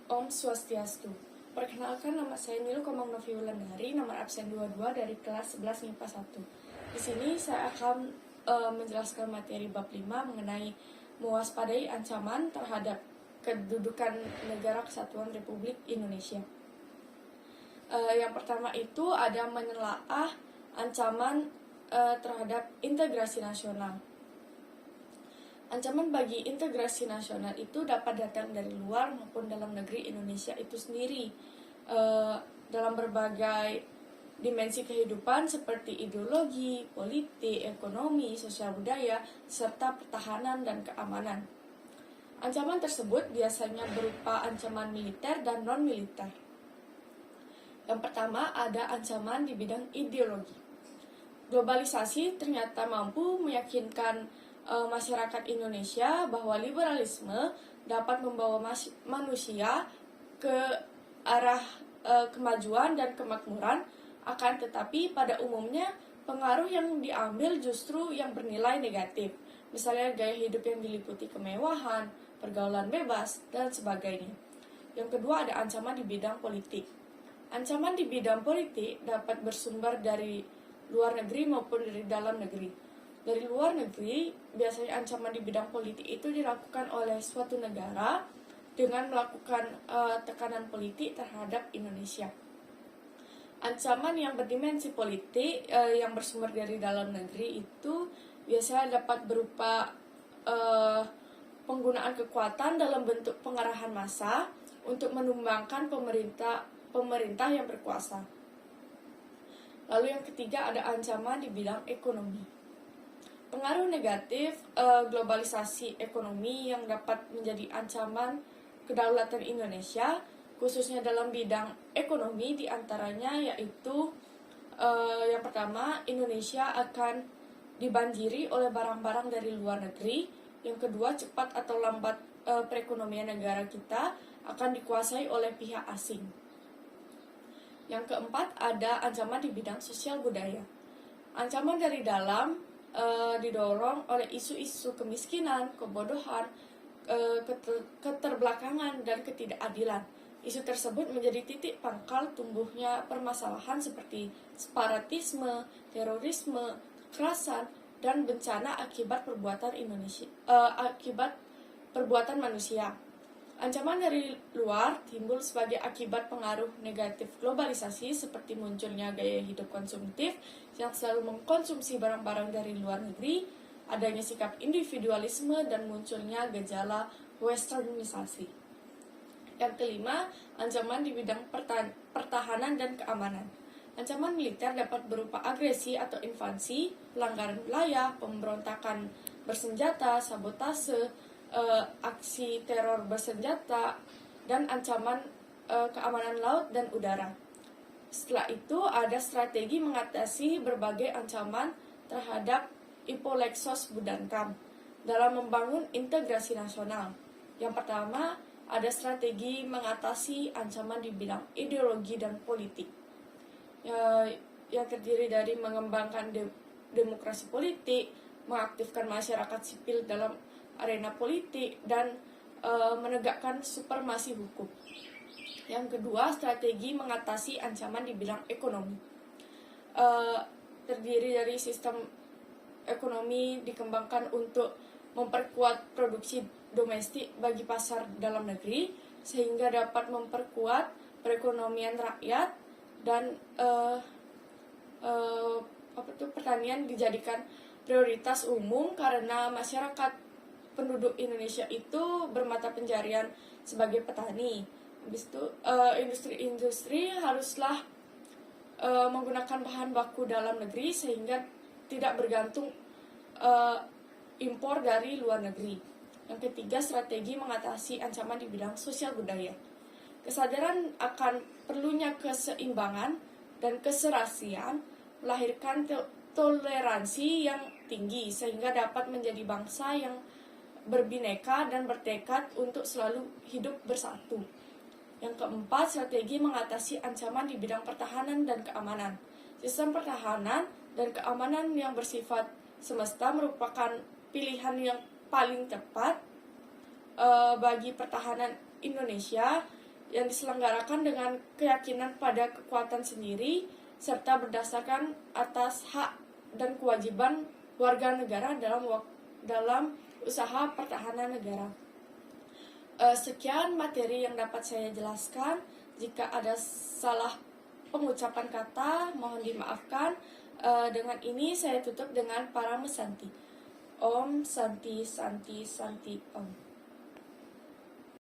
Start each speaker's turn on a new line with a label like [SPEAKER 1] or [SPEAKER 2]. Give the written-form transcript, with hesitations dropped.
[SPEAKER 1] Om Swastiastu. Perkenalkan, nama saya Nilu Komang Novi Wulandari, nomor absen 22 dari kelas 11 MIPA 1. Di sini saya akan menjelaskan materi bab 5 mengenai mewaspadai ancaman terhadap kedudukan Negara Kesatuan Republik Indonesia. Yang pertama itu ada menelaah ancaman terhadap integrasi nasional. Ancaman bagi integrasi nasional itu dapat datang dari luar maupun dalam negeri Indonesia itu sendiri, dalam berbagai dimensi kehidupan seperti ideologi, politik, ekonomi, sosial budaya, serta pertahanan dan keamanan. Ancaman tersebut biasanya berupa ancaman militer dan non-militer. Yang pertama ada ancaman di bidang ideologi. Globalisasi ternyata mampu meyakinkan masyarakat Indonesia bahwa liberalisme dapat membawa manusia ke arah kemajuan dan kemakmuran, akan tetapi pada umumnya pengaruh yang diambil justru yang bernilai negatif, misalnya gaya hidup yang diliputi kemewahan, pergaulan bebas, dan sebagainya. Yang kedua ada ancaman di bidang politik. Ancaman di bidang politik dapat bersumber dari luar negeri maupun dari dalam negeri. Dari luar negeri, biasanya ancaman di bidang politik itu dilakukan oleh suatu negara dengan melakukan tekanan politik terhadap Indonesia. Ancaman yang berdimensi politik yang bersumber dari dalam negeri itu biasanya dapat berupa penggunaan kekuatan dalam bentuk pengerahan massa untuk menumbangkan pemerintah yang berkuasa. Lalu yang ketiga ada ancaman di bidang ekonomi. Pengaruh negatif globalisasi ekonomi yang dapat menjadi ancaman kedaulatan Indonesia, khususnya dalam bidang ekonomi, diantaranya yaitu yang pertama, Indonesia akan dibanjiri oleh barang-barang dari luar negeri. Yang kedua, cepat atau lambat perekonomian negara kita akan dikuasai oleh pihak asing. Yang keempat, ada ancaman di bidang sosial budaya. Ancaman dari dalam didorong oleh isu-isu kemiskinan, kebodohan, keterbelakangan, dan ketidakadilan. Isu tersebut menjadi titik pangkal tumbuhnya permasalahan seperti separatisme, terorisme, kekerasan, dan bencana akibat perbuatan manusia. Ancaman dari luar timbul sebagai akibat pengaruh negatif globalisasi seperti munculnya gaya hidup konsumtif yang selalu mengkonsumsi barang-barang dari luar negeri, adanya sikap individualisme, dan munculnya gejala westernisasi. Yang kelima, ancaman di bidang pertahanan dan keamanan. Ancaman militer dapat berupa agresi atau invasi, pelanggaran wilayah, pemberontakan bersenjata, sabotase, aksi teror bersenjata, dan ancaman keamanan laut dan udara. Setelah itu ada strategi mengatasi berbagai ancaman terhadap Ipolexos Budankam dalam membangun integrasi nasional. Yang pertama ada strategi mengatasi ancaman di bidang ideologi dan politik, yang terdiri dari mengembangkan demokrasi politik, mengaktifkan masyarakat sipil dalam arena politik, dan menegakkan supremasi hukum. Yang kedua, strategi mengatasi ancaman di bidang ekonomi. Terdiri dari sistem ekonomi dikembangkan untuk memperkuat produksi domestik bagi pasar dalam negeri, sehingga dapat memperkuat perekonomian rakyat, dan pertanian dijadikan prioritas umum karena masyarakat penduduk Indonesia itu bermata pencarian sebagai petani. Habis itu industri haruslah menggunakan bahan baku dalam negeri sehingga tidak bergantung impor dari luar negeri. Yang ketiga, strategi mengatasi ancaman di bidang sosial budaya. Kesadaran akan perlunya keseimbangan dan keserasian melahirkan toleransi yang tinggi sehingga dapat menjadi bangsa yang berbineka dan bertekad untuk selalu hidup bersatu. Yang keempat, strategi mengatasi ancaman di bidang pertahanan dan keamanan. Sistem pertahanan dan keamanan yang bersifat semesta merupakan pilihan yang paling tepat bagi pertahanan Indonesia yang diselenggarakan dengan keyakinan pada kekuatan sendiri serta berdasarkan atas hak dan kewajiban warga negara dalam usaha pertahanan negara. Sekian materi yang dapat saya jelaskan. Jika ada salah pengucapan kata, mohon dimaafkan. Dengan ini saya tutup dengan Paramasanti. Om Santi Santi Santi Om.